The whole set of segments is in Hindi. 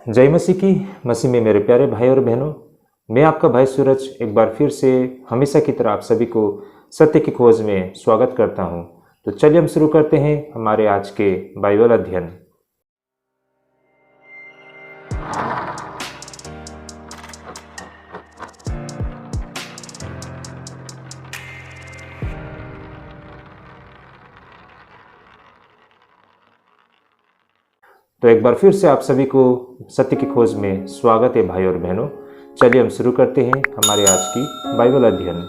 जय मसीह की। मसीह में मेरे प्यारे भाई और बहनों, मैं आपका भाई सूरज एक बार फिर से हमेशा की तरह आप सभी को सत्य की खोज में स्वागत करता हूं। तो चलिए हम शुरू करते हैं हमारे आज के बाइबल अध्ययन। तो एक बार फिर से आप सभी को सत्य की खोज में स्वागत है भाई और बहनों। चलिए हम शुरू करते हैं हमारे आज की बाइबल अध्ययन।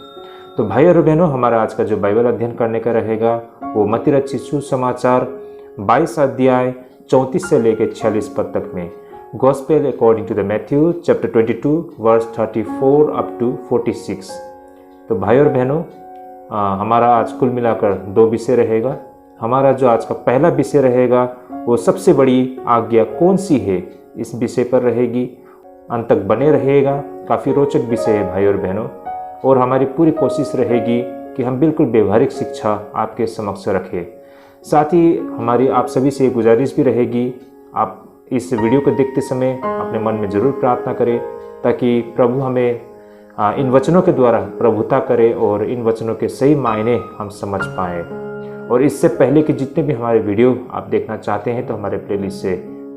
तो भाई और बहनों, हमारा आज का जो बाइबल अध्ययन करने का रहेगा वो मत्ती रचित सुसमाचार 22 अध्याय 34 से लेकर 46 पद तक में, gospel according to the Matthew chapter 22 verse 34 up to 46। तो भाई और बहनों, हमारा आज कुल मिलाकर 2 विषय रहेगा। हमारा जो आज का पहला विषय रहेगा वो सबसे बड़ी आज्ञा कौन सी है, इस विषय पर रहेगी। अंत तक बने रहेगा, काफ़ी रोचक विषय है भाई और बहनों। और हमारी पूरी कोशिश रहेगी कि हम बिल्कुल व्यवहारिक शिक्षा आपके समक्ष रखें। साथ ही हमारी आप सभी से गुजारिश भी रहेगी, आप इस वीडियो को देखते समय अपने मन में ज़रूर प्रार्थना करें ताकि प्रभु हमें इन वचनों के द्वारा प्रभुता करे और इन वचनों के सही मायने हम समझ पाएँ। और इससे पहले कि जितने भी हमारे वीडियो आप देखना चाहते हैं तो हमारे प्लेलिस्ट से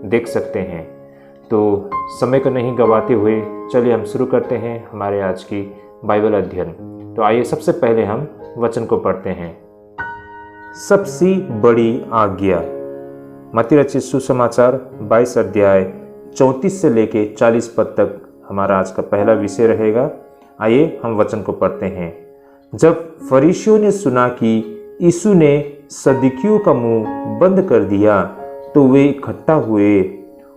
देख सकते हैं। तो समय को नहीं गंवाते हुए चलिए हम शुरू करते हैं हमारे आज की बाइबल अध्ययन। तो आइए सबसे पहले हम वचन को पढ़ते हैं। सबसे बड़ी आज्ञा, मत्ती रचित सुसमाचार 22 अध्याय 34 से लेके 40 पद तक हमारा आज का पहला विषय रहेगा। आइए हम वचन को पढ़ते हैं। जब फरीसियों ने सुना कि यीशु ने सदूकियों का मुंह बंद कर दिया तो वे इकट्ठा हुए।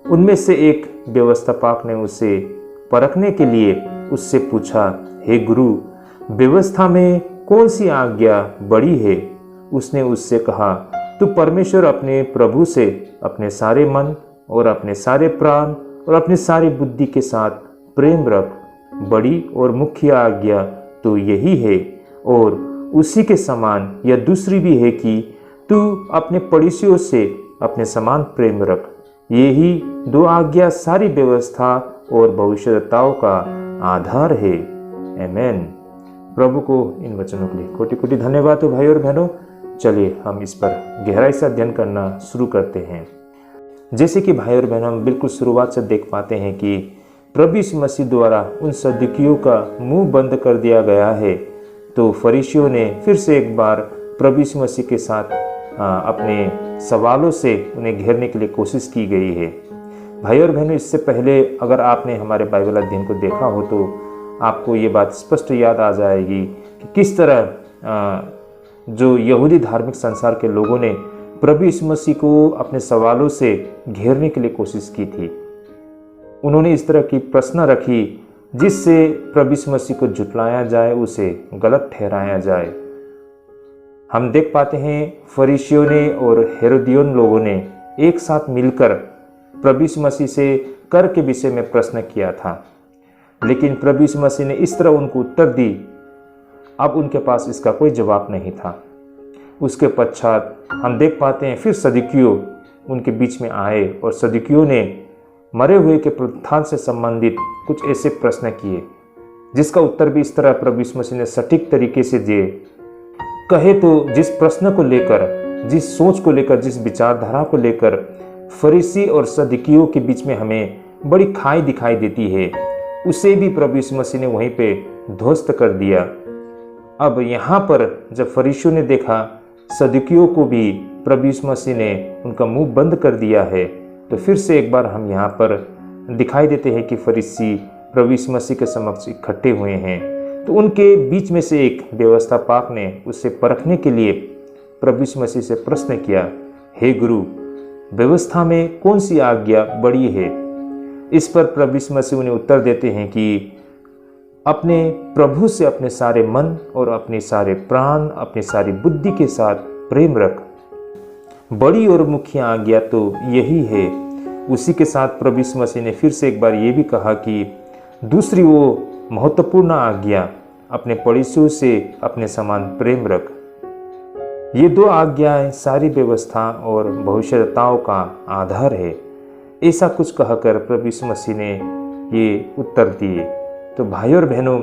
उनमें से एक व्यवस्थापक ने उसे परखने के लिए उससे पूछा, हे गुरु, व्यवस्था में कौन सी आज्ञा बड़ी है? उसने उससे कहा, तू परमेश्वर अपने प्रभु से अपने सारे मन और अपने सारे प्राण और अपने सारी बुद्धि के साथ प्रेम रख। बड़ी और मुख्य आज्ञा तो यही है, और उसी के समान यह दूसरी भी है कि तू अपने पड़ोसियों से अपने समान प्रेम रख। यही 2 आज्ञा सारी व्यवस्था और भविष्यवक्ताओं का आधार है। आमेन। प्रभु को इन वचनों के लिए कोटि कोटि धन्यवाद हो भाई और बहनों। चलिए हम इस पर गहराई से अध्ययन करना शुरू करते हैं। जैसे कि भाई और बहनों, हम बिल्कुल शुरुआत से देख पाते हैं कि प्रभु यीशु मसीह द्वारा उन सदूकियों का मुंह बंद कर दिया गया है। तो फरीसियों ने फिर से एक बार प्रभु यीशु मसीह के साथ अपने सवालों से उन्हें घेरने के लिए कोशिश की गई है। भाई और बहनों, इससे पहले अगर आपने हमारे बाइबल अध्ययन को देखा हो तो आपको ये बात स्पष्ट याद आ जाएगी कि किस तरह जो यहूदी धार्मिक संसार के लोगों ने प्रभु यीशु मसीह को अपने सवालों से घेरने के लिए कोशिश की थी। उन्होंने इस तरह की प्रश्न रखी जिससे प्रभु यीशु मसीह को झुठलाया जाए, उसे गलत ठहराया जाए। हम देख पाते हैं फरीसियों ने और हेरोदियन लोगों ने एक साथ मिलकर प्रभु यीशु मसीह से कर के विषय में प्रश्न किया था, लेकिन प्रभु यीशु मसीह ने इस तरह उनको उत्तर दी, अब उनके पास इसका कोई जवाब नहीं था। उसके पश्चात हम देख पाते हैं फिर सदूकियों उनके बीच में आए और सदूकियों ने मरे हुए के पुनरुत्थान से संबंधित कुछ ऐसे प्रश्न किए जिसका उत्तर भी इस तरह प्रभु यीशु मसीह ने सटीक तरीके से दिए। कहे तो जिस प्रश्न को लेकर, जिस सोच को लेकर, जिस विचारधारा को लेकर फरीसी और सदूकियों के बीच में हमें बड़ी खाई दिखाई देती है, उसे भी प्रभु यीशु मसीह ने वहीं पे ध्वस्त कर दिया। अब यहाँ पर जब फरीसियों ने देखा सदूकियों को भी प्रभु यीशु मसीह ने उनका मुंह बंद कर दिया है, तो फिर से एक बार हम यहाँ पर दिखाई देते हैं कि फरीसी प्रभु यीशु मसीह के समक्ष इकट्ठे हुए हैं। तो उनके बीच में से एक व्यवस्थापक ने उससे परखने के लिए प्रभु यीशु मसीह से प्रश्न किया, हे गुरु, व्यवस्था में कौन सी आज्ञा बड़ी है? इस पर प्रभु यीशु मसीह उन्हें उत्तर देते हैं कि अपने प्रभु से अपने सारे मन और अपने सारे प्राण, अपनी सारी बुद्धि के साथ प्रेम रख। बड़ी और मुख्य आज्ञा तो यही है। उसी के साथ प्रभु यीशु मसीह ने फिर से एक बार ये भी कहा कि दूसरी वो महत्वपूर्ण आज्ञा, अपने पड़ोसियों से अपने समान प्रेम रख। ये 2 आज्ञाएं सारी व्यवस्था और भविष्यवक्ताओं का आधार है। ऐसा कुछ कहकर प्रभु यीशु मसीह ने ये उत्तर दिए। तो भाई और बहनों,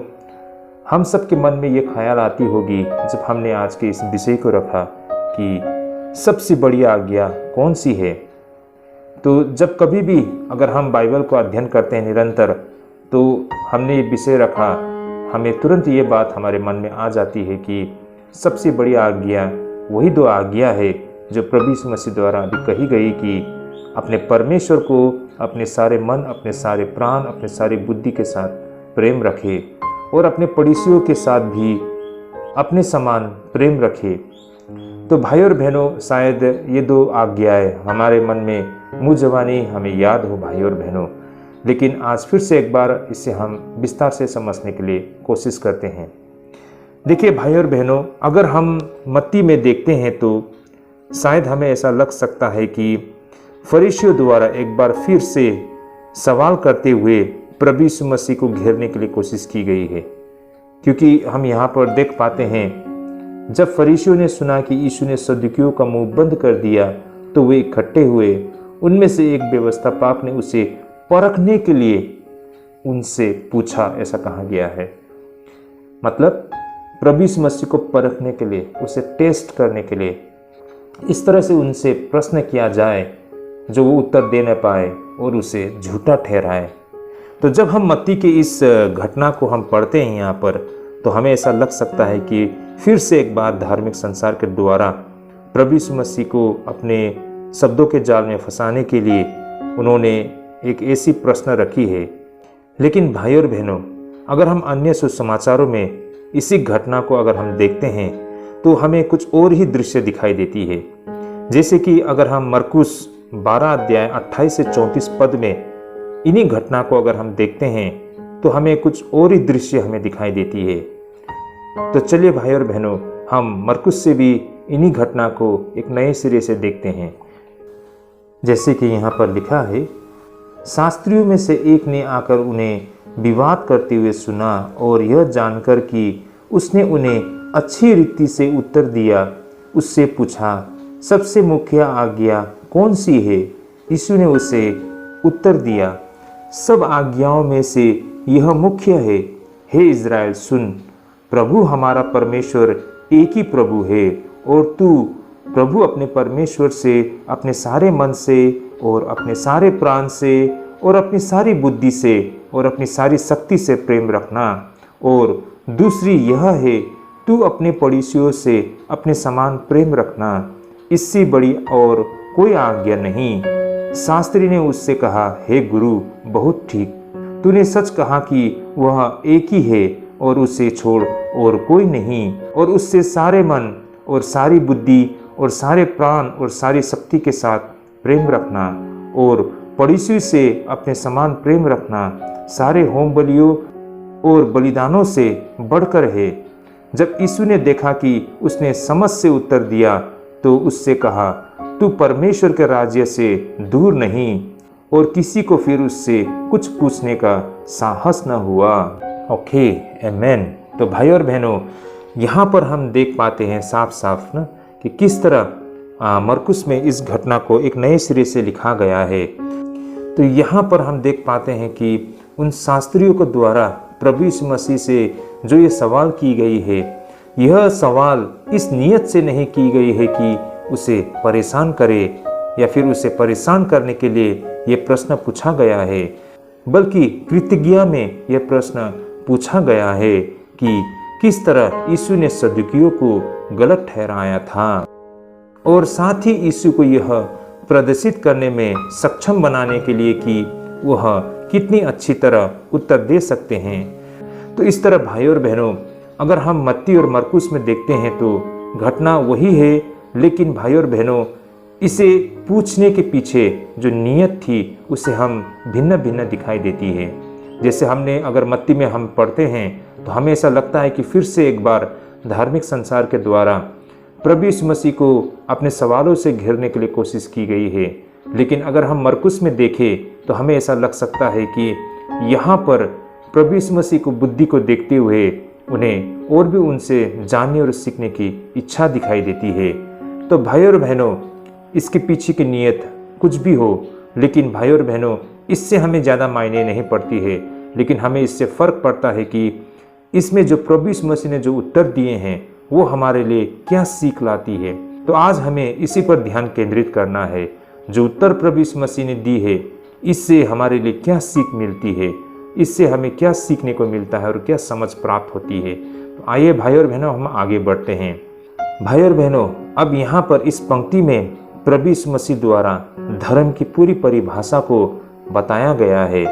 हम सबके मन में ये ख्याल आती होगी जब हमने आज के इस विषय को रखा कि सबसे बड़ी आज्ञा कौन सी है। तो जब कभी भी अगर हम बाइबल को अध्ययन करते हैं निरंतर, तो हमने ये विषय रखा, हमें तुरंत ये बात हमारे मन में आ जाती है कि सबसे बड़ी आज्ञा वही 2 आज्ञा है जो प्रभु यीशु मसीह द्वारा अभी कही गई कि अपने परमेश्वर को अपने सारे मन, अपने सारे प्राण, अपने सारी बुद्धि के साथ प्रेम रखे और अपने पड़ोसियों के साथ भी अपने समान प्रेम रखे। तो भाई और बहनों, शायद ये 2 आज्ञाएं हमारे मन में मुँह जबानी हमें याद हो भाई और बहनों, लेकिन आज फिर से एक बार इसे हम विस्तार से समझने के लिए कोशिश करते हैं। देखिए भाई और बहनों, अगर हम मत्ती में देखते हैं तो शायद हमें ऐसा लग सकता है कि फरीसियों द्वारा एक बार फिर से सवाल करते हुए प्रभु यीशु मसीह को घेरने के लिए कोशिश की गई है, क्योंकि हम यहाँ पर देख पाते हैं जब फरीसियों ने सुना कि यीशु ने सदूकियों का मुंह बंद कर दिया तो वे इकट्ठे हुए। उनमें से एक व्यवस्थापक ने उसे परखने के लिए उनसे पूछा, ऐसा कहा गया है। मतलब प्रभु यीशु मसीह को परखने के लिए, उसे टेस्ट करने के लिए इस तरह से उनसे प्रश्न किया जाए जो वो उत्तर दे न पाए और उसे झूठा ठहराए। तो जब हम मत्ती के इस घटना को हम पढ़ते हैं यहाँ पर, तो हमें ऐसा लग सकता है कि फिर से एक बार धार्मिक संसार के द्वारा प्रभु यीशु मसीह को अपने शब्दों के जाल में फंसाने के लिए उन्होंने एक ऐसी प्रश्न रखी है। लेकिन भाई और बहनों, अगर हम अन्य सुसमाचारों में इसी घटना को अगर हम देखते हैं तो हमें कुछ और ही दृश्य दिखाई देती है। जैसे कि अगर हम मरकुस 12 अध्याय 28 से 34 पद में इन्हीं घटना को अगर हम देखते हैं तो हमें कुछ और ही दृश्य हमें दिखाई देती है। तो चलिए भाई और बहनों, हम मरकुस से भी इन्हीं घटना को एक नए सिरे से देखते हैं। जैसे कि यहाँ पर लिखा है, शास्त्रियों में से एक ने आकर उन्हें विवाद करते हुए सुना और यह जानकर कि उसने उन्हें अच्छी रीति से उत्तर दिया, उससे पूछा, सबसे मुख्य आज्ञा कौन सी है? यीशु ने उसे उत्तर दिया, सब आज्ञाओं में से यह मुख्य है, हे इज़राइल सुन, प्रभु हमारा परमेश्वर एक ही प्रभु है और तू प्रभु अपने परमेश्वर से अपने सारे मन से और अपने सारे प्राण से और अपनी सारी बुद्धि से और अपनी सारी शक्ति से प्रेम रखना। और दूसरी यह है, तू अपने पड़ोसियों से अपने समान प्रेम रखना। इससे बड़ी और कोई आज्ञा नहीं। शास्त्री ने उससे कहा, हे गुरु, बहुत ठीक, तूने सच कहा कि वह एक ही है और उसे छोड़ और कोई नहीं, और उससे सारे मन और सारी बुद्धि और सारे प्राण और सारी शक्ति के साथ प्रेम रखना, और पड़ोसी से अपने समान प्रेम रखना सारे होम बलियों और बलिदानों से बढ़कर है। जब यीशु ने देखा कि उसने समझ से उत्तर दिया तो उससे कहा, तू परमेश्वर के राज्य से दूर नहीं, और किसी को फिर उससे कुछ पूछने का साहस न हुआ। ओके, आमेन। तो भाई और बहनों, यहाँ पर हम देख पाते हैं साफ साफ ना कि किस तरह मरकुस में इस घटना को एक नए सिरे से लिखा गया है। तो यहाँ पर हम देख पाते हैं कि उन शास्त्रियों के द्वारा प्रभु यीशु मसीह से जो ये सवाल की गई है, यह सवाल इस नियत से नहीं की गई है कि उसे परेशान करे या फिर उसे परेशान करने के लिए ये प्रश्न पूछा गया है, बल्कि कृतज्ञता में यह प्रश्न पूछा गया है कि किस तरह यीशु ने सदूकियों को गलत ठहराया था, और साथ ही यीशु को यह प्रदर्शित करने में सक्षम बनाने के लिए कि वह कितनी अच्छी तरह उत्तर दे सकते हैं। तो इस तरह भाई और बहनों, अगर हम मत्ती और मरकुस में देखते हैं तो घटना वही है, लेकिन भाई और बहनों, इसे पूछने के पीछे जो नीयत थी उसे हम भिन्न भिन्न दिखाई देती है। जैसे हमने अगर मत्ती में हम पढ़ते हैं तो हमें ऐसा लगता है कि फिर से एक बार धार्मिक संसार के द्वारा प्रभु यीशु मसीह को अपने सवालों से घेरने के लिए कोशिश की गई है। लेकिन अगर हम मरकुस में देखें तो हमें ऐसा लग सकता है कि यहाँ पर प्रभु यीशु मसीह को बुद्धि को देखते हुए उन्हें और भी उनसे जानने और सीखने की इच्छा दिखाई देती है। तो भाई और बहनों, इसके पीछे की नीयत कुछ भी हो, लेकिन भाइयों और बहनों, इससे हमें ज़्यादा मायने नहीं पड़ती है, लेकिन हमें इससे फ़र्क पड़ता है कि इसमें जो प्रभु यीशु मसीह ने जो उत्तर दिए हैं वो हमारे लिए क्या सीख लाती है। तो आज हमें इसी पर ध्यान केंद्रित करना है। जो उत्तर प्रभु यीशु मसीह ने दी है, इससे हमारे लिए क्या सीख मिलती है, इससे हमें क्या सीखने को मिलता है और क्या समझ प्राप्त होती है। तो आइए भाइयों और बहनों, हम आगे बढ़ते हैं। भाइयों और बहनों, अब यहाँ पर इस पंक्ति में प्रभु यीशु मसीह द्वारा धर्म की पूरी परिभाषा को बताया गया है।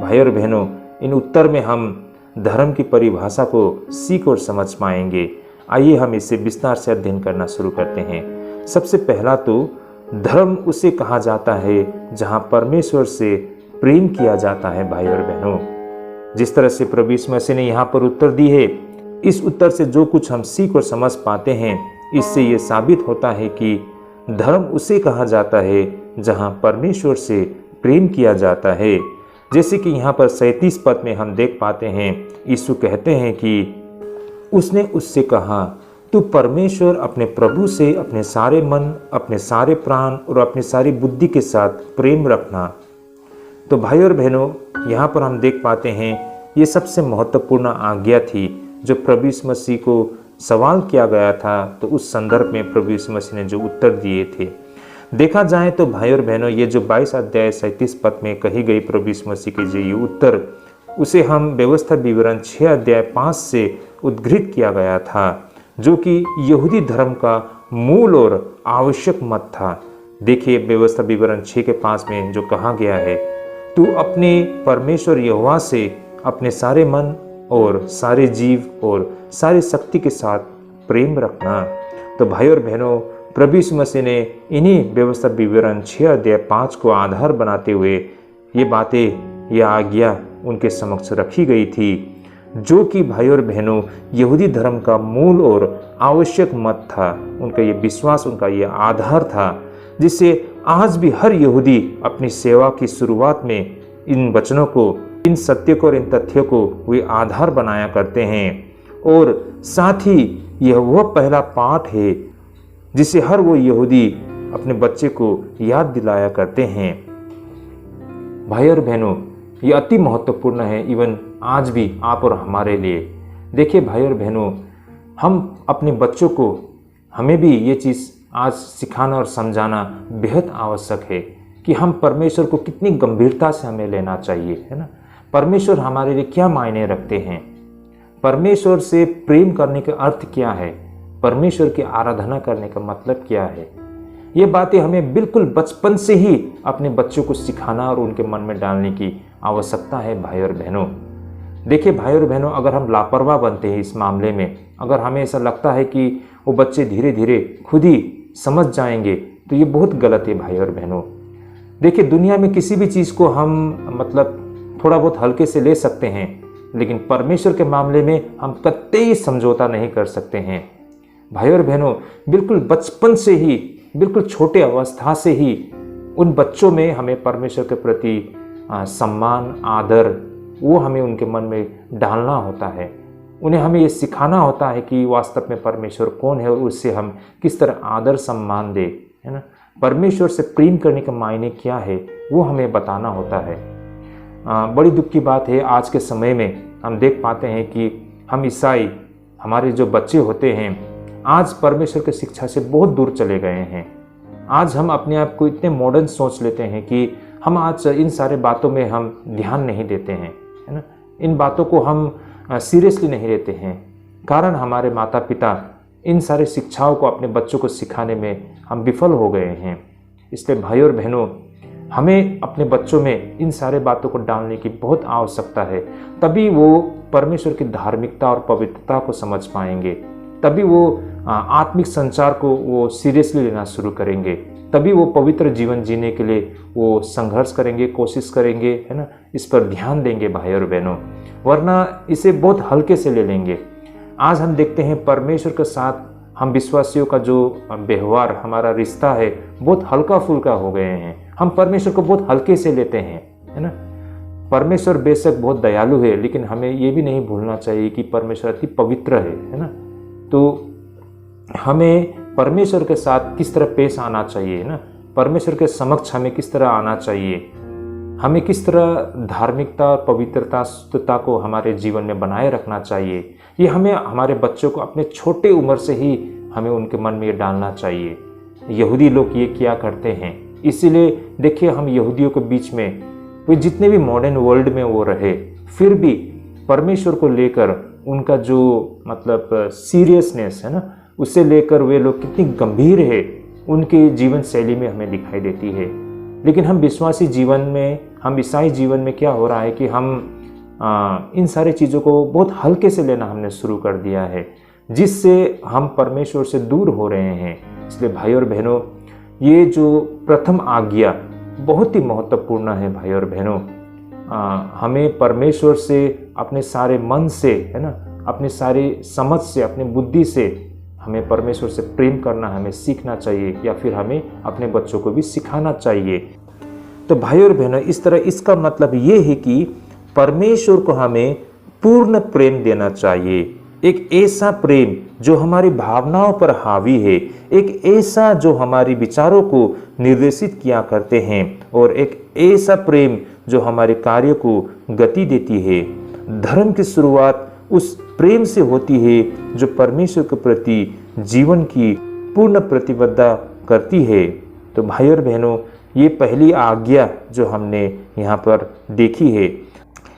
भाइयों और बहनों, इन उत्तर में हम धर्म की परिभाषा को सीख और समझ पाएंगे। आइए हम इसे विस्तार से अध्ययन करना शुरू करते हैं। सबसे पहला तो धर्म उसे कहा जाता है जहाँ परमेश्वर से प्रेम किया जाता है। भाइयों और बहनों, जिस तरह से प्रभु यीशु मसीह ने यहाँ पर उत्तर दी है, इस उत्तर से जो कुछ हम सीख और समझ पाते हैं, इससे ये साबित होता है कि धर्म उसे कहा जाता है जहाँ परमेश्वर से प्रेम किया जाता है। जैसे कि यहाँ पर 37 पद में हम देख पाते हैं, यीशु कहते हैं कि उसने उससे कहा, तू परमेश्वर अपने प्रभु से अपने सारे मन, अपने सारे प्राण और अपनी सारी बुद्धि के साथ प्रेम रखना। तो भाइयों और बहनों, यहाँ पर हम देख पाते हैं ये सबसे महत्वपूर्ण आज्ञा थी जो प्रभु यीशु मसीह को सवाल किया गया था। तो उस संदर्भ में प्रभु यीशु मसीह ने जो उत्तर दिए थे, देखा जाए तो भाइयों और बहनों, ये जो 22 अध्याय 37 पद में कही गई प्रभु यीशु मसीह के जो ये उत्तर, उसे हम व्यवस्था विवरण 6 अध्याय 5 से उद्धृत किया गया था, जो कि यहूदी धर्म का मूल और आवश्यक मत था। देखिए व्यवस्था विवरण 6 के 5 में जो कहा गया है, तू अपने परमेश्वर यहोवा से अपने सारे मन और सारे जीव और सारी शक्ति के साथ प्रेम रखना। तो भाइयों और बहनों, प्रभु यीशु मसीह ने इन्हीं व्यवस्था विवरण 6 अध्याय 5 को आधार बनाते हुए ये बातें, यह आज्ञा उनके समक्ष रखी गई थी, जो कि भाइयों और बहनों यहूदी धर्म का मूल और आवश्यक मत था। उनका ये विश्वास, उनका ये आधार था, जिससे आज भी हर यहूदी अपनी सेवा की शुरुआत में इन वचनों को, इन सत्य को और इन तथ्यों को वे आधार बनाया करते हैं। और साथ ही यह वह पहला पाठ है जिसे हर वो यहूदी अपने बच्चे को याद दिलाया करते हैं। भाइयों और बहनों, ये अति महत्वपूर्ण है, इवन आज भी आप और हमारे लिए। देखिए भाइयों और बहनों, हम अपने बच्चों को, हमें भी ये चीज़ आज सिखाना और समझाना बेहद आवश्यक है कि हम परमेश्वर को कितनी गंभीरता से हमें लेना चाहिए, है ना। परमेश्वर हमारे लिए क्या मायने रखते हैं, परमेश्वर से प्रेम करने का अर्थ क्या है, परमेश्वर की आराधना करने का मतलब क्या है। ये बातें हमें बिल्कुल बचपन से ही अपने बच्चों को सिखाना और उनके मन में डालने की आवश्यकता है। भाइयों और बहनों, देखिए भाइयों और बहनों, अगर हम लापरवाह बनते हैं इस मामले में, अगर हमें ऐसा लगता है कि वो बच्चे धीरे धीरे खुद ही समझ जाएंगे, तो ये बहुत गलत है। भाइयों और बहनों, देखिए दुनिया में किसी भी चीज़ को हम मतलब थोड़ा बहुत हल्के से ले सकते हैं, लेकिन परमेश्वर के मामले में हम कतई समझौता नहीं कर सकते हैं। भाइयों और बहनों, बिल्कुल बचपन से ही, बिल्कुल छोटे अवस्था से ही उन बच्चों में हमें परमेश्वर के प्रति सम्मान, आदर, वो हमें उनके मन में डालना होता है। उन्हें हमें ये सिखाना होता है कि वास्तव में परमेश्वर कौन है और उससे हम किस तरह आदर सम्मान दे, है ना। परमेश्वर से प्रेम करने का मायने क्या है, वो हमें बताना होता है। बड़ी दुख की बात है, आज के समय में हम देख पाते हैं कि हम ईसाई, हमारे जो बच्चे होते हैं, आज परमेश्वर की शिक्षा से बहुत दूर चले गए हैं। आज हम अपने आप को इतने मॉडर्न सोच लेते हैं कि हम आज इन सारे बातों में हम ध्यान नहीं देते हैं, है ना। इन बातों को हम सीरियसली नहीं लेते हैं, कारण हमारे माता पिता इन सारे शिक्षाओं को अपने बच्चों को सिखाने में हम विफल हो गए हैं। इसलिए भाइयों और बहनों, हमें अपने बच्चों में इन सारे बातों को डालने की बहुत आवश्यकता है। तभी वो परमेश्वर की धार्मिकता और पवित्रता को समझ पाएंगे, तभी वो आत्मिक संचार को वो सीरियसली लेना शुरू करेंगे, तभी वो पवित्र जीवन जीने के लिए वो संघर्ष करेंगे, कोशिश करेंगे, है ना, इस पर ध्यान देंगे भाइयों और बहनों, वरना इसे बहुत हल्के से ले लेंगे। आज हम देखते हैं परमेश्वर के साथ हम विश्वासियों का जो व्यवहार, हमारा रिश्ता है, बहुत हल्का फुल्का हो गए हैं। हम परमेश्वर को बहुत हल्के से लेते हैं, है ना। परमेश्वर बेशक बहुत दयालु है, लेकिन हमें ये भी नहीं भूलना चाहिए कि परमेश्वर अति पवित्र है ना। तो हमें परमेश्वर के साथ किस तरह पेश आना चाहिए ना। परमेश्वर के समक्ष हमें किस तरह आना चाहिए, हमें किस तरह धार्मिकता, पवित्रता, शुद्धता को हमारे जीवन में बनाए रखना चाहिए, ये हमें हमारे बच्चों को अपने छोटे उम्र से ही हमें उनके मन में ये डालना चाहिए। यहूदी लोग ये क्या करते हैं, इसीलिए देखिए हम यहूदियों के बीच में वो जितने भी मॉडर्न वर्ल्ड में वो रहे, फिर भी परमेश्वर को लेकर उनका जो मतलब सीरियसनेस है ना, उसे लेकर वे लोग कितनी गंभीर है, उनके जीवन शैली में हमें दिखाई देती है। लेकिन हम विश्वासी जीवन में, हम ईसाई जीवन में क्या हो रहा है कि हम इन सारी चीज़ों को बहुत हल्के से लेना हमने शुरू कर दिया है, जिससे हम परमेश्वर से दूर हो रहे हैं। इसलिए भाई और बहनों, ये जो प्रथम आज्ञा बहुत ही महत्वपूर्ण है भाई और बहनों। हमें परमेश्वर से अपने सारे मन से, है ना, अपने सारी समझ से, अपनी बुद्धि से हमें परमेश्वर से प्रेम करना हमें सीखना चाहिए, या फिर हमें अपने बच्चों को भी सिखाना चाहिए। तो भाई और बहनों, इस तरह इसका मतलब ये है कि परमेश्वर को हमें पूर्ण प्रेम देना चाहिए, एक ऐसा प्रेम जो हमारी भावनाओं पर हावी है, एक ऐसा जो हमारी विचारों को निर्देशित किया करते हैं, और एक ऐसा प्रेम जो हमारे कार्य को गति देती है। धर्म की शुरुआत उस प्रेम से होती है जो परमेश्वर के प्रति जीवन की पूर्ण प्रतिबद्धता करती है। तो भाई और बहनों, ये पहली आज्ञा जो हमने यहाँ पर देखी है।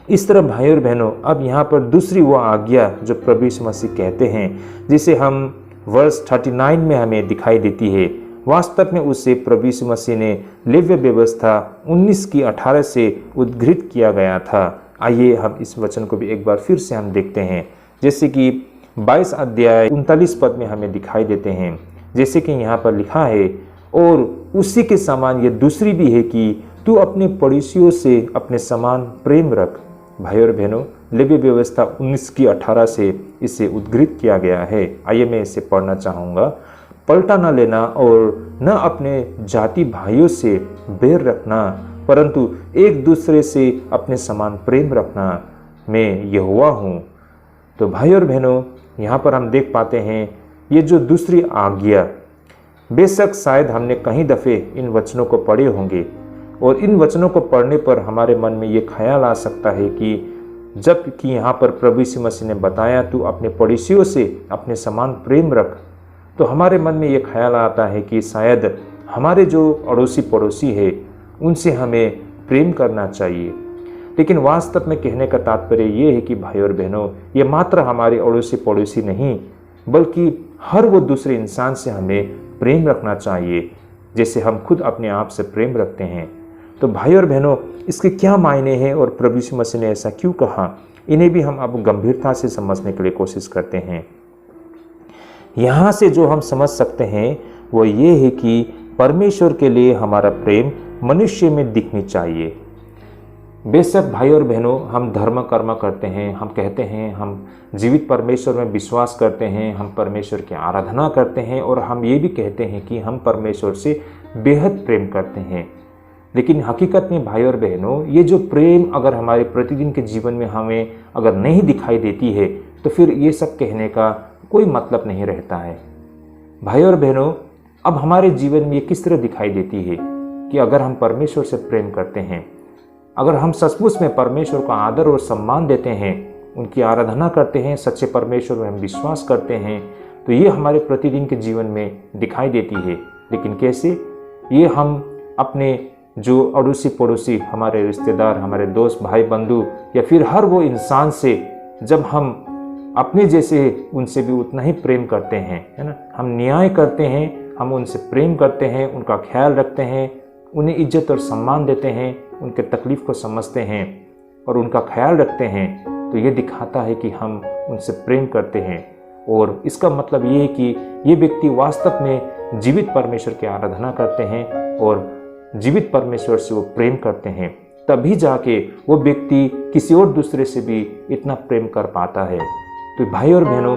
इस तरह भाई और बहनों, अब यहाँ पर दूसरी वो आज्ञा जो प्रभु यीशु मसीह कहते हैं, जिसे हम वर्स 39 में हमें दिखाई देती है, वास्तव में उसे प्रभु यीशु मसीह ने लेव्य व्यवस्था 19 की 18 से उद्धृत किया गया था। आइए हम इस वचन को भी एक बार फिर से हम देखते हैं, जैसे कि 22 अध्याय 39 पद में हमें दिखाई देते हैं। जैसे कि यहाँ पर लिखा है, और उसी के समान ये दूसरी भी है कि तू अपने पड़ोसियों से अपने समान प्रेम रख। भाई और बहनों, लेवी व्यवस्था 19 की 18 से इसे उद्धृत किया गया है। आइए मैं इसे पढ़ना चाहूँगा। पलटा न लेना और न अपने जाति भाइयों से बैर रखना, परंतु एक दूसरे से अपने समान प्रेम रखना, मैं यहोवा हूँ। तो भाई और बहनों, यहाँ पर हम देख पाते हैं ये जो दूसरी आज्ञा, बेशक शायद हमने कई दफ़े इन वचनों को पढ़े होंगे, और इन वचनों को पढ़ने पर हमारे मन में ये ख्याल आ सकता है कि जब कि यहाँ पर प्रभु यीशु मसीह ने बताया तू अपने पड़ोसियों से अपने समान प्रेम रख, तो हमारे मन में ये ख्याल आता है कि शायद हमारे जो अड़ोसी पड़ोसी है उनसे हमें प्रेम करना चाहिए। लेकिन वास्तव में कहने का तात्पर्य ये है कि भाई और बहनों, ये मात्र हमारे अड़ोसी पड़ोसी नहीं, बल्कि हर वो दूसरे इंसान से हमें प्रेम रखना चाहिए जैसे हम खुद अपने आप से प्रेम रखते हैं। तो भाई और बहनों, इसके क्या मायने हैं और प्रभु यीशु मसीह ने ऐसा क्यों कहा, इन्हें भी हम अब गंभीरता से समझने के लिए कोशिश करते हैं। यहाँ से जो हम समझ सकते हैं वो ये है कि परमेश्वर के लिए हमारा प्रेम मनुष्य में दिखनी चाहिए। बेशक भाई और बहनों, हम धर्म कर्म करते हैं, हम कहते हैं हम जीवित परमेश्वर में विश्वास करते हैं, हम परमेश्वर की आराधना करते हैं, और हम ये भी कहते हैं कि हम परमेश्वर से बेहद प्रेम करते हैं। लेकिन हकीकत में भाई और बहनों, ये जो प्रेम अगर हमारे प्रतिदिन के जीवन में हमें अगर नहीं दिखाई देती है, तो फिर ये सब कहने का कोई मतलब नहीं रहता है। भाई और बहनों, अब हमारे जीवन में ये किस तरह दिखाई देती है कि अगर हम परमेश्वर से प्रेम करते हैं, अगर हम सचमुच में परमेश्वर को आदर और सम्मान देते हैं, उनकी आराधना करते हैं, सच्चे परमेश्वर में हम विश्वास करते हैं, तो ये हमारे प्रतिदिन के जीवन में दिखाई देती है। लेकिन कैसे? ये हम अपने जो अड़ोसी पड़ोसी, हमारे रिश्तेदार, हमारे दोस्त, भाई बंधु, या फिर हर वो इंसान से जब हम अपने जैसे उनसे भी उतना ही प्रेम करते हैं, है ना, हम न्याय करते हैं, हम उनसे प्रेम करते हैं, उनका ख्याल रखते हैं, उन्हें इज्जत और सम्मान देते हैं, उनके तकलीफ़ को समझते हैं और उनका ख्याल रखते हैं, तो ये दिखाता है कि हम उनसे प्रेम करते हैं। और इसका मतलब ये है कि ये व्यक्ति वास्तव में जीवित परमेश्वर की आराधना करते हैं और जीवित परमेश्वर से वो प्रेम करते हैं, तभी जाके वो व्यक्ति किसी और दूसरे से भी इतना प्रेम कर पाता है। तो भाई और बहनों,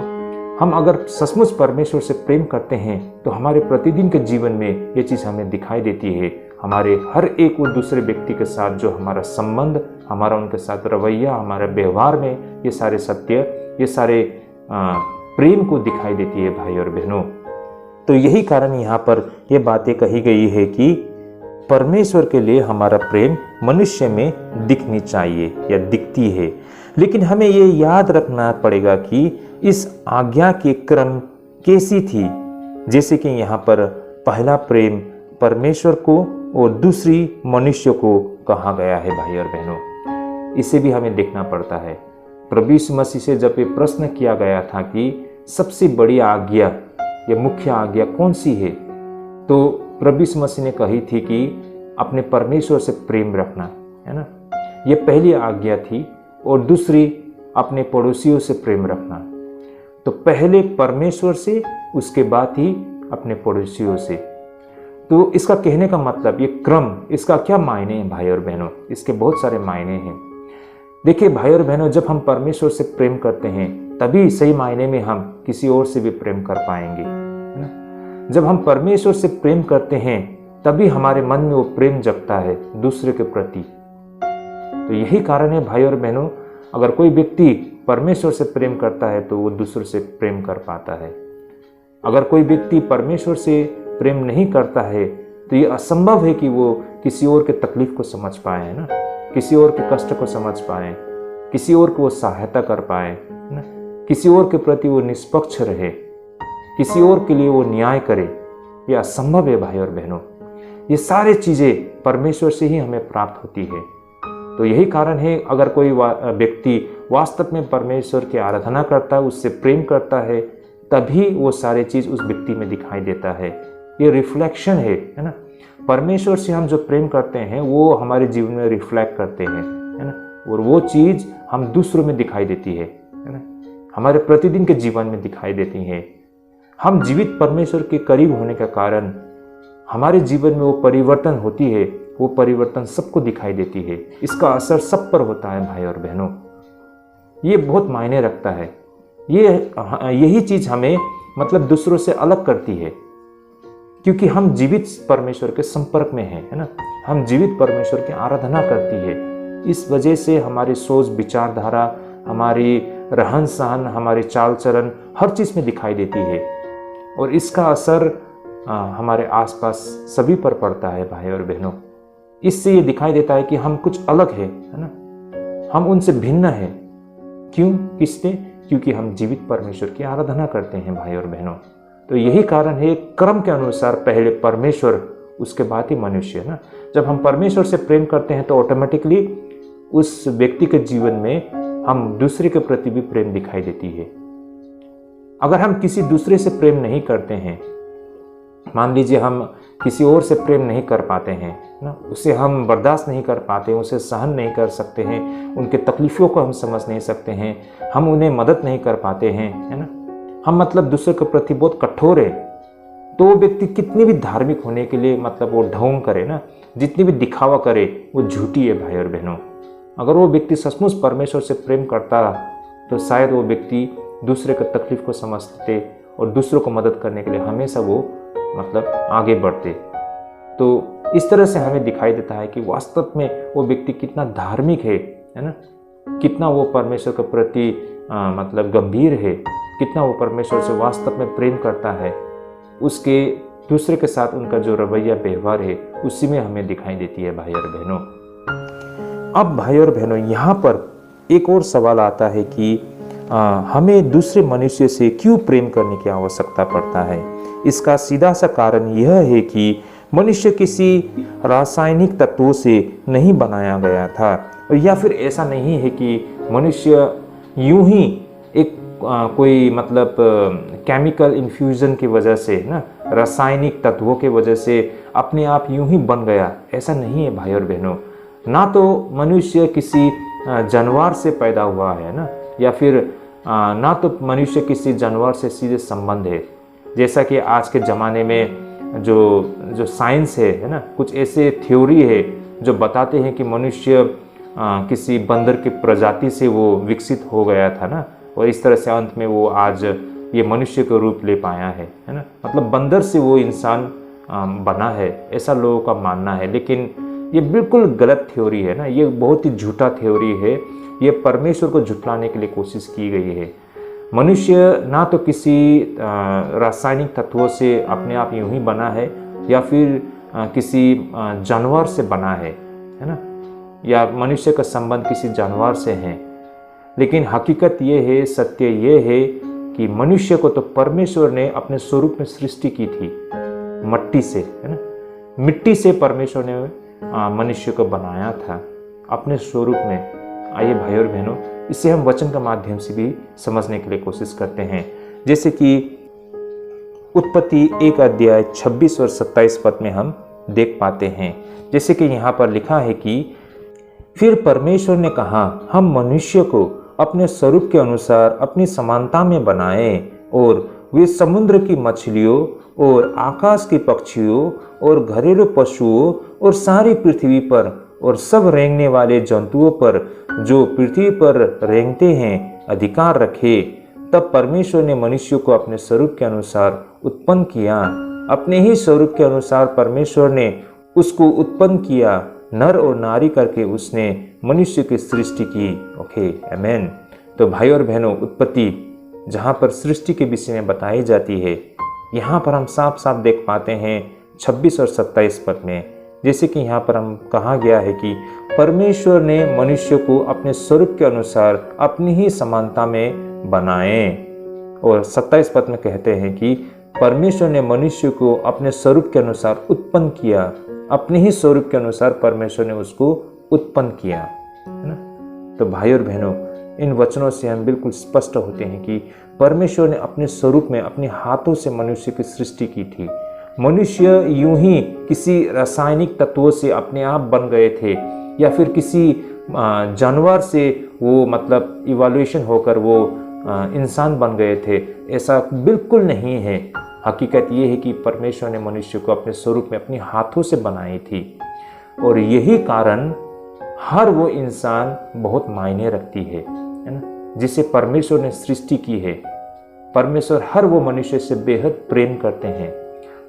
हम अगर सचमुच परमेश्वर से प्रेम करते हैं तो हमारे प्रतिदिन के जीवन में ये चीज़ हमें दिखाई देती है। हमारे हर एक वो दूसरे व्यक्ति के साथ जो हमारा संबंध, हमारा उनके साथ रवैया, हमारे व्यवहार में ये सारे सत्य, ये सारे प्रेम को दिखाई देती है भाई और बहनों। तो यही कारण यहाँ पर ये बातें कही गई है कि परमेश्वर के लिए हमारा प्रेम मनुष्य में दिखनी चाहिए या दिखती है, लेकिन हमें ये याद रखना पड़ेगा कि इस आज्ञा के क्रम कैसी थी। जैसे कि यहाँ पर पहला प्रेम परमेश्वर को और दूसरी मनुष्य को कहा गया है। भाई और बहनों, इसे भी हमें देखना पड़ता है। प्रभु यीशु मसीह से जब ये प्रश्न किया गया था कि सबसे बड़ी आज्ञा या मुख्य आज्ञा कौन सी है, तो प्रभु यीशु मसीह ने कही थी कि अपने परमेश्वर से प्रेम रखना, है ना। ये पहली आज्ञा थी। और दूसरी अपने पड़ोसियों से प्रेम रखना। तो पहले परमेश्वर से, उसके बाद ही अपने पड़ोसियों से। तो इसका कहने का मतलब, ये क्रम, इसका क्या मायने हैं भाई और बहनों? इसके बहुत सारे मायने हैं। देखिए भाई और बहनों, जब हम परमेश्वर से प्रेम करते हैं तभी सही मायने में हम किसी और से भी प्रेम कर पाएंगे, है ना। जब हम परमेश्वर से प्रेम करते हैं तभी हमारे मन में वो प्रेम जगता है दूसरे के प्रति। तो यही कारण है भाई और बहनों, अगर कोई व्यक्ति परमेश्वर से प्रेम करता है तो वो दूसरों से प्रेम कर पाता है। अगर कोई व्यक्ति परमेश्वर से प्रेम नहीं करता है तो ये असंभव है कि वो किसी और के तकलीफ को समझ पाए, है ना, किसी और के कष्ट को समझ पाए, किसी और को वो सहायता कर पाए, है ना, किसी और के प्रति वो निष्पक्ष रहे, किसी और के लिए वो न्याय करे। ये असंभव है भाई और बहनों। ये सारी चीज़ें परमेश्वर से ही हमें प्राप्त होती है। तो यही कारण है, अगर कोई व्यक्ति वास्तव में परमेश्वर की आराधना करता है, उससे प्रेम करता है, तभी वो सारी चीज़ उस व्यक्ति में दिखाई देता है। ये रिफ्लेक्शन है ना। परमेश्वर से हम जो प्रेम करते हैं वो हमारे जीवन में रिफ्लेक्ट करते हैं, है ना, और वो चीज़ हम दूसरों में दिखाई देती है ना, हमारे प्रतिदिन के जीवन में दिखाई देती है। हम जीवित परमेश्वर के करीब होने का कारण हमारे जीवन में वो परिवर्तन होती है, वो परिवर्तन सबको दिखाई देती है। इसका असर सब पर होता है भाई और बहनों। ये बहुत मायने रखता है। यही चीज़ हमें मतलब दूसरों से अलग करती है, क्योंकि हम जीवित परमेश्वर के संपर्क में हैं, है ना। हम जीवित परमेश्वर की आराधना करती है। इस वजह से हमारी सोच, विचारधारा, हमारी रहन सहन, हमारी चाल चलन हर चीज़ में दिखाई देती है। और इसका असर हमारे आसपास सभी पर पड़ता है भाई और बहनों। इससे ये दिखाई देता है कि हम कुछ अलग है ना, हम उनसे भिन्न है। क्यों? किससे? क्योंकि हम जीवित परमेश्वर की आराधना करते हैं भाई और बहनों। तो यही कारण है, क्रम के अनुसार पहले परमेश्वर, उसके बाद ही मनुष्य, है ना। जब हम परमेश्वर से प्रेम करते हैं तो ऑटोमेटिकली उस व्यक्ति के जीवन में हम दूसरे के प्रति भी प्रेम दिखाई देती है। अगर हम किसी दूसरे से प्रेम नहीं करते हैं, मान लीजिए हम किसी और से प्रेम नहीं कर पाते हैं ना, उसे हम बर्दाश्त नहीं कर पाते, उसे सहन नहीं कर सकते हैं, उनके तकलीफ़ों को हम समझ नहीं सकते हैं, हम उन्हें मदद नहीं कर पाते हैं, है ना, हम मतलब दूसरे के प्रति बहुत कठोर है, तो वो व्यक्ति कितनी भी धार्मिक होने के लिए मतलब वो ढोंग करे ना, जितनी भी दिखावा करे, वो झूठी है भाई और बहनों। अगर वो व्यक्ति सचमुच परमेश्वर से प्रेम करता तो शायद वो व्यक्ति दूसरे के तकलीफ को समझते और दूसरों को मदद करने के लिए हमेशा वो मतलब आगे बढ़ते। तो इस तरह से हमें दिखाई देता है कि वास्तव में वो व्यक्ति कितना धार्मिक है ना, कितना वो परमेश्वर के प्रति मतलब गंभीर है, कितना वो परमेश्वर से वास्तव में प्रेम करता है। उसके दूसरे के साथ उनका जो रवैया व्यवहार है उसी में हमें दिखाई देती है भाई और बहनों। अब भाई और बहनों, यहाँ पर एक और सवाल आता है कि हमें दूसरे मनुष्य से क्यों प्रेम करने की आवश्यकता पड़ता है। इसका सीधा सा कारण यह है कि मनुष्य किसी रासायनिक तत्वों से नहीं बनाया गया था, या फिर ऐसा नहीं है कि मनुष्य यूं ही एक कोई मतलब केमिकल इन्फ्यूजन की वजह से ना, रासायनिक तत्वों के वजह से अपने आप यूं ही बन गया। ऐसा नहीं है भाई और बहनों। ना तो मनुष्य किसी जानवर से पैदा हुआ है ना, या फिर ना तो मनुष्य किसी जानवर से सीधे संबंध है। जैसा कि आज के ज़माने में जो साइंस है ना, कुछ ऐसे थ्योरी है जो बताते हैं कि मनुष्य किसी बंदर की प्रजाति से वो विकसित हो गया था ना, और इस तरह से अंत में वो आज ये मनुष्य का रूप ले पाया है ना। मतलब बंदर से वो इंसान बना है, ऐसा लोगों का मानना है। लेकिन ये बिल्कुल गलत थ्योरी है ना, ये बहुत ही झूठा थ्योरी है। ये परमेश्वर को झुठलाने के लिए कोशिश की गई है। मनुष्य ना तो किसी रासायनिक तत्वों से अपने आप यूं ही बना है, या फिर किसी जानवर से बना है ना, या मनुष्य का संबंध किसी जानवर से है। लेकिन हकीकत ये है, सत्य ये है कि मनुष्य को तो परमेश्वर ने अपने स्वरूप में सृष्टि की थी, मट्टी से, है ना। मिट्टी से परमेश्वर ने मनुष्य को बनाया था अपने स्वरूप में। आइए भाई और बहनों, इसे हम वचन के माध्यम से भी समझने के लिए कोशिश करते हैं। जैसे कि उत्पत्ति 1 अध्याय 26 और 27 पद में हम देख पाते हैं। जैसे कि यहाँ पर लिखा है कि फिर परमेश्वर ने कहा, हम मनुष्य को अपने स्वरूप के अनुसार अपनी समानता में बनाएं, और वे समुद्र की मछलियों और आकाश के पक्षियों और घरेलू पशुओं और सारी पृथ्वी पर और सब रेंगने वाले जंतुओं पर जो पृथ्वी पर रेंगते हैं अधिकार रखे। तब परमेश्वर ने मनुष्य को अपने स्वरूप के अनुसार उत्पन्न किया, अपने ही स्वरूप के अनुसार परमेश्वर ने उसको उत्पन्न किया, नर और नारी करके उसने मनुष्य की सृष्टि की। ओके, आमेन। तो भाई और बहनों, उत्पत्ति जहाँ पर सृष्टि के विषय में बताई जाती है, यहाँ पर हम साफ साफ देख पाते हैं 26 और 27 पद में। जैसे कि यहाँ पर हम कहा गया है कि परमेश्वर ने मनुष्य को अपने स्वरूप के अनुसार अपनी ही समानता में बनाए, और 27 पद में कहते हैं कि परमेश्वर ने मनुष्य को अपने स्वरूप के अनुसार उत्पन्न किया, अपने ही स्वरूप के अनुसार परमेश्वर ने उसको उत्पन्न किया, है ना। तो भाई और बहनों, इन वचनों से हम बिल्कुल स्पष्ट होते हैं कि परमेश्वर ने अपने स्वरूप में अपने हाथों से मनुष्य की सृष्टि की थी। मनुष्य यूं ही किसी रासायनिक तत्वों से अपने आप बन गए थे, या फिर किसी जानवर से वो मतलब इवोल्यूशन होकर वो इंसान बन गए थे, ऐसा बिल्कुल नहीं है। हकीकत ये है कि परमेश्वर ने मनुष्य को अपने स्वरूप में अपने हाथों से बनाई थी, और यही कारण हर वो इंसान बहुत मायने रखती है ना, जिसे परमेश्वर ने सृष्टि की है। परमेश्वर हर वो मनुष्य से बेहद प्रेम करते हैं,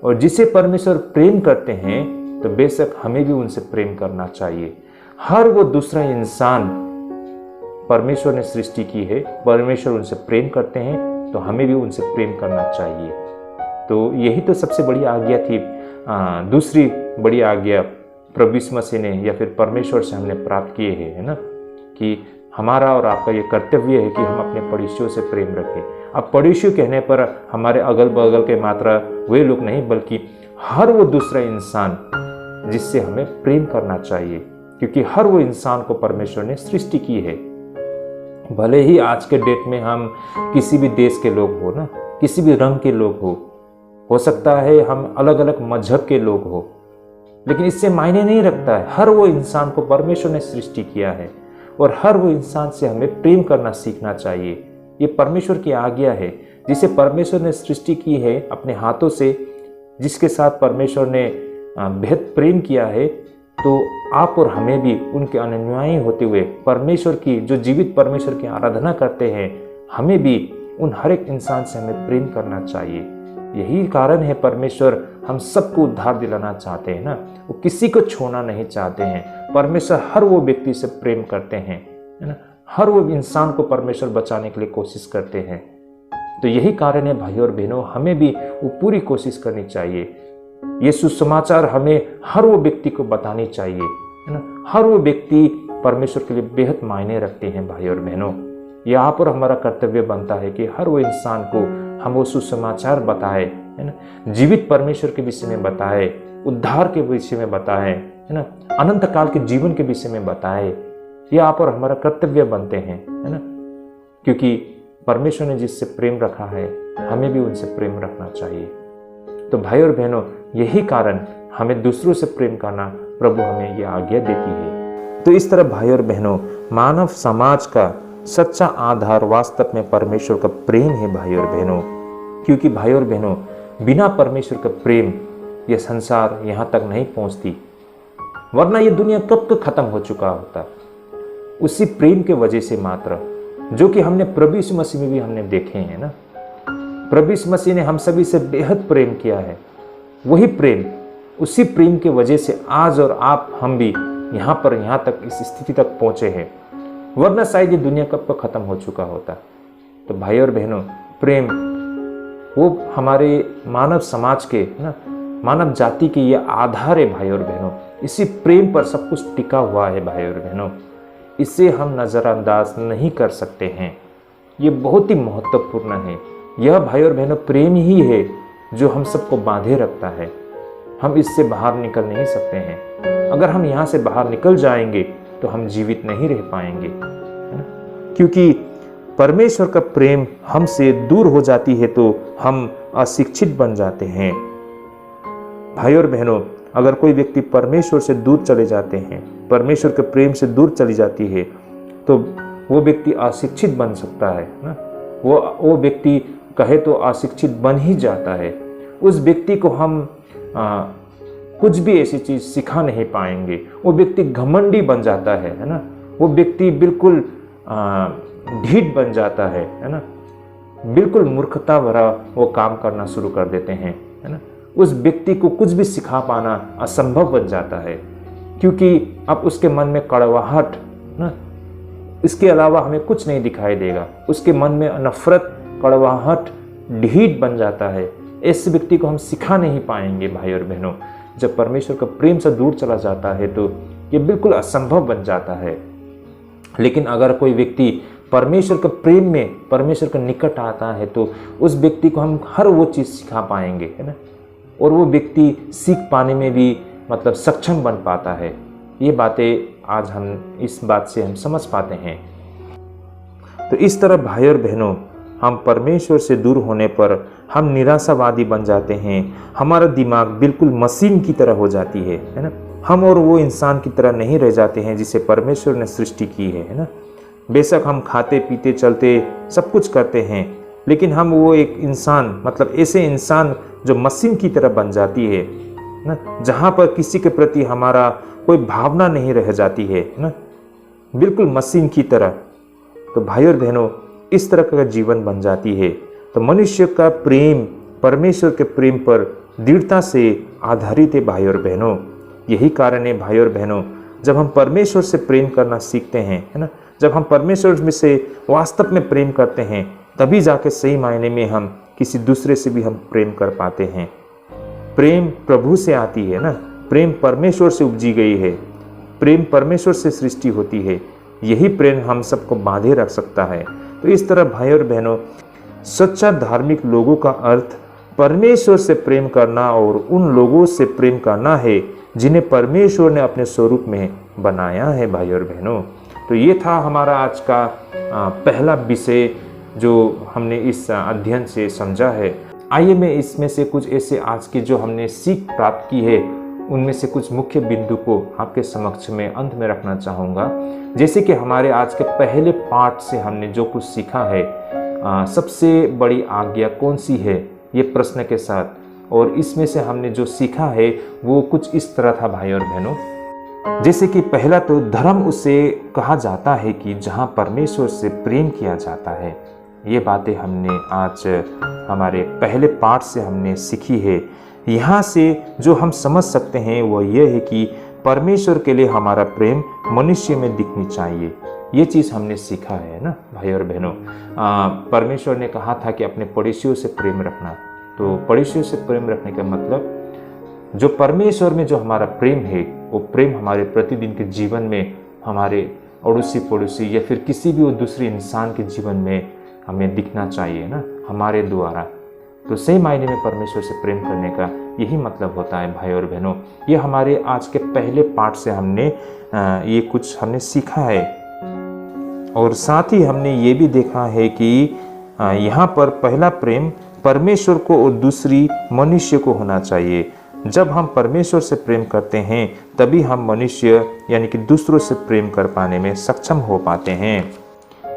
और जिसे परमेश्वर प्रेम करते हैं तो बेशक हमें भी उनसे प्रेम करना चाहिए। हर वो दूसरा इंसान परमेश्वर ने सृष्टि की है, परमेश्वर उनसे प्रेम करते हैं, तो हमें भी उनसे प्रेम करना चाहिए। तो यही तो सबसे बड़ी आज्ञा थी। दूसरी बड़ी आज्ञा प्रभु यीशु मसीह ने या फिर परमेश्वर से हमने प्राप्त किए है ना, कि हमारा और आपका ये कर्तव्य है कि हम अपने पड़ोसियों से प्रेम रखें। अब पड़ोसी कहने पर हमारे अगल बगल के मात्रा वे लोग नहीं, बल्कि हर वो दूसरा इंसान जिससे हमें प्रेम करना चाहिए, क्योंकि हर वो इंसान को परमेश्वर ने सृष्टि की है। भले ही आज के डेट में हम किसी भी देश के लोग हो ना, किसी भी रंग के लोग हो सकता है हम अलग अलग मजहब के लोग हो, लेकिन इससे मायने नहीं रखता है। हर वो इंसान को परमेश्वर ने सृष्टि किया है, और हर वो इंसान से हमें प्रेम करना सीखना चाहिए। ये परमेश्वर की आज्ञा है, जिसे परमेश्वर ने सृष्टि की है अपने हाथों से, जिसके साथ परमेश्वर ने बेहद प्रेम किया है। तो आप और हमें भी उनके अनुयायी होते हुए परमेश्वर की, जो जीवित परमेश्वर की आराधना करते हैं, हमें भी उन हर एक इंसान से हमें प्रेम करना चाहिए। यही कारण है परमेश्वर हम सबको उद्धार दिलाना चाहते हैं ना, वो किसी को छोड़ना नहीं चाहते हैं। परमेश्वर हर वो व्यक्ति से प्रेम करते हैं, है ना, हर वो इंसान को परमेश्वर बचाने के लिए कोशिश करते हैं। तो यही कारण है भाई और बहनों, हमें भी वो पूरी कोशिश करनी चाहिए। ये सुसमाचार हमें हर वो व्यक्ति को बतानी चाहिए, है ना। हर वो व्यक्ति परमेश्वर के लिए बेहद मायने रखते हैं भाई और बहनों। यहाँ पर हमारा कर्तव्य बनता है कि हर वो इंसान को हम वो सुसमाचार बताए, है ना, जीवित परमेश्वर के विषय में बताए, उद्धार के विषय में बताए, है ना, अनंत काल के जीवन के विषय में बताए। ये आप और हमारा कर्तव्य बनते हैं, है ना, क्योंकि परमेश्वर ने जिससे प्रेम रखा है हमें भी उनसे प्रेम रखना चाहिए। तो भाई और बहनों, यही कारण हमें दूसरों से प्रेम करना प्रभु हमें यह आज्ञा देती है। तो इस तरह भाई और बहनों, मानव समाज का सच्चा आधार वास्तव में परमेश्वर का प्रेम है भाई और बहनों। क्योंकि भाई और बहनों, बिना परमेश्वर का प्रेम यह संसार यहाँ तक नहीं पहुँचती, वरना यह दुनिया कब का खत्म हो चुका होता। उसी प्रेम के वजह से मात्र, जो कि हमने प्रभु यीशु मसीह में भी हमने देखे हैं ना। प्रभु यीशु मसीह ने हम सभी से बेहद प्रेम किया है। वही प्रेम, उसी प्रेम के वजह से आज और आप, हम भी यहाँ तक इस स्थिति तक पहुँचे हैं, वरना शायद ये दुनिया कब का खत्म हो चुका होता। तो भाई और बहनों, प्रेम वो हमारे मानव समाज के ना मानव जाति के ये आधार है भाई और बहनों। इसी प्रेम पर सब कुछ टिका हुआ है भाई और बहनों। इसे हम नज़रअंदाज नहीं कर सकते हैं। ये बहुत ही महत्वपूर्ण है। यह भाई और बहनों प्रेम ही है जो हम सबको बांधे रखता है। हम इससे बाहर निकल नहीं सकते हैं। अगर हम यहाँ से बाहर निकल जाएंगे तो हम जीवित नहीं रह पाएंगे, है ना? क्योंकि परमेश्वर का प्रेम हमसे दूर हो जाती है तो हम अशिक्षित बन जाते हैं। भाई और बहनों, अगर कोई व्यक्ति परमेश्वर से दूर चले जाते हैं, परमेश्वर के प्रेम से दूर चली जाती है, तो वो व्यक्ति अशिक्षित बन सकता है ना। वो व्यक्ति कहे तो अशिक्षित बन ही जाता है। उस व्यक्ति को हम कुछ भी ऐसी चीज सिखा नहीं पाएंगे। वो व्यक्ति घमंडी बन जाता है ना। वो व्यक्ति बिल्कुल ढीठ बन जाता है ना। बिल्कुल मूर्खता भरा वो काम करना शुरू कर देते हैं, है ना। उस व्यक्ति को कुछ भी सिखा पाना असंभव बन जाता है, क्योंकि अब उसके मन में कड़वाहट ना, इसके अलावा हमें कुछ नहीं दिखाई देगा। उसके मन में नफरत, कड़वाहट, ढीठ बन जाता है। ऐसे व्यक्ति को हम सिखा नहीं पाएंगे भाई और बहनों। जब परमेश्वर का प्रेम से दूर चला जाता है तो ये बिल्कुल असंभव बन जाता है। लेकिन अगर कोई व्यक्ति परमेश्वर के प्रेम में, परमेश्वर के निकट आता है तो उस व्यक्ति को हम हर वो चीज़ सिखा पाएंगे, है ना। और वो व्यक्ति सीख पाने में भी मतलब सक्षम बन पाता है। ये बातें आज हम इस बात से हम समझ पाते हैं। तो इस तरह भाई और बहनों, हम परमेश्वर से दूर होने पर हम निराशावादी बन जाते हैं। हमारा दिमाग बिल्कुल मशीन की तरह हो जाती है ना। हम और वो इंसान की तरह नहीं रह जाते हैं जिसे परमेश्वर ने सृष्टि की है ना। बेशक हम खाते पीते चलते सब कुछ करते हैं, लेकिन हम वो एक इंसान, मतलब ऐसे इंसान जो मशीन की तरह बन जाती है ना, जहाँ पर किसी के प्रति हमारा कोई भावना नहीं रह जाती है ना, बिल्कुल मशीन की तरह। तो भाई और बहनों, इस तरह का जीवन बन जाती है तो मनुष्य का प्रेम परमेश्वर के प्रेम पर दृढ़ता से आधारित है भाई और बहनों। यही कारण है भाई और बहनों, जब हम परमेश्वर से प्रेम करना सीखते हैं, है ना, जब हम परमेश्वर में से वास्तव में प्रेम करते हैं, तभी जाके सही मायने में हम किसी दूसरे से भी हम प्रेम कर पाते हैं। प्रेम प्रभु से आती है ना, प्रेम परमेश्वर से उपजी गई है, प्रेम परमेश्वर से सृष्टि होती है। यही प्रेम हम सबको बांधे रख सकता है। तो इस तरह भाई और बहनों, सच्चा धार्मिक लोगों का अर्थ परमेश्वर से प्रेम करना और उन लोगों से प्रेम करना है जिन्हें परमेश्वर ने अपने स्वरूप में बनाया है भाई और बहनों। तो ये था हमारा आज का पहला विषय जो हमने इस अध्ययन से समझा है। आइए मैं इसमें से कुछ ऐसे आज की जो हमने सीख प्राप्त की है, उनमें से कुछ मुख्य बिंदु को आपके समक्ष में अंत में रखना चाहूँगा। जैसे कि हमारे आज के पहले पाठ से हमने जो कुछ सीखा है, सबसे बड़ी आज्ञा कौन सी है, ये प्रश्न के साथ, और इसमें से हमने जो सीखा है वो कुछ इस तरह था भाई और बहनों। जैसे कि पहला तो धर्म उसे कहा जाता है कि जहाँ परमेश्वर से प्रेम किया जाता है। ये बातें हमने आज हमारे पहले पाठ से हमने सीखी है। यहाँ से जो हम समझ सकते हैं वो ये है कि परमेश्वर के लिए हमारा प्रेम मनुष्य में दिखनी चाहिए। ये चीज़ हमने सीखा है ना भाई और बहनों। परमेश्वर ने कहा था कि अपने पड़ोसियों से प्रेम रखना। तो पड़ोसियों से प्रेम रखने का मतलब, जो परमेश्वर में जो हमारा प्रेम है वो प्रेम हमारे प्रतिदिन के जीवन में, हमारे अड़ोसी पड़ोसी या फिर किसी भी वो दूसरे इंसान के जीवन में हमें दिखना चाहिए ना, हमारे द्वारा। तो सही मायने में परमेश्वर से प्रेम करने का यही मतलब होता है भाई और बहनों। ये हमारे आज के पहले पाठ से हमने ये कुछ हमने सीखा है। और साथ ही हमने ये भी देखा है कि यहाँ पर पहला प्रेम परमेश्वर को और दूसरी मनुष्य को होना चाहिए। जब हम परमेश्वर से प्रेम करते हैं तभी हम मनुष्य यानी कि दूसरों से प्रेम कर पाने में सक्षम हो पाते हैं।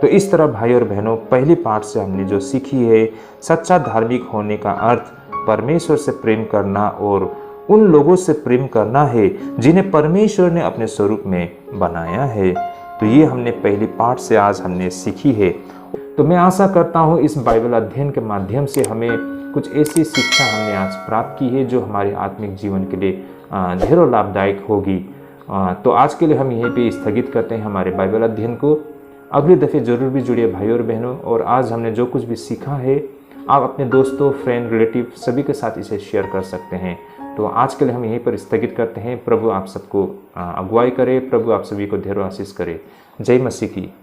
तो इस तरह भाई और बहनों, पहले पाठ से हमने जो सीखी है, सच्चा धार्मिक होने का अर्थ परमेश्वर से प्रेम करना और उन लोगों से प्रेम करना है जिन्हें परमेश्वर ने अपने स्वरूप में बनाया है। तो ये हमने पहली पाठ से आज हमने सीखी है। तो मैं आशा करता हूँ इस बाइबल अध्ययन के माध्यम से हमें कुछ ऐसी शिक्षा हमने आज प्राप्त की है जो हमारे आत्मिक जीवन के लिए ढेरों लाभदायक होगी। तो आज के लिए हम यहीं पे स्थगित करते हैं हमारे बाइबल अध्ययन को। अगले दफ़े ज़रूर भी जुड़िए भाई और बहनों। और आज हमने जो कुछ भी सीखा है, आप अपने दोस्तों, फ्रेंड, रिलेटिव सभी के साथ इसे शेयर कर सकते हैं। तो आज के लिए हम यहीं पर स्थगित करते हैं। प्रभु आप सबको अगुवाई करे, प्रभु आप सभी को ढेरों आशीष करे। जय मसीह की।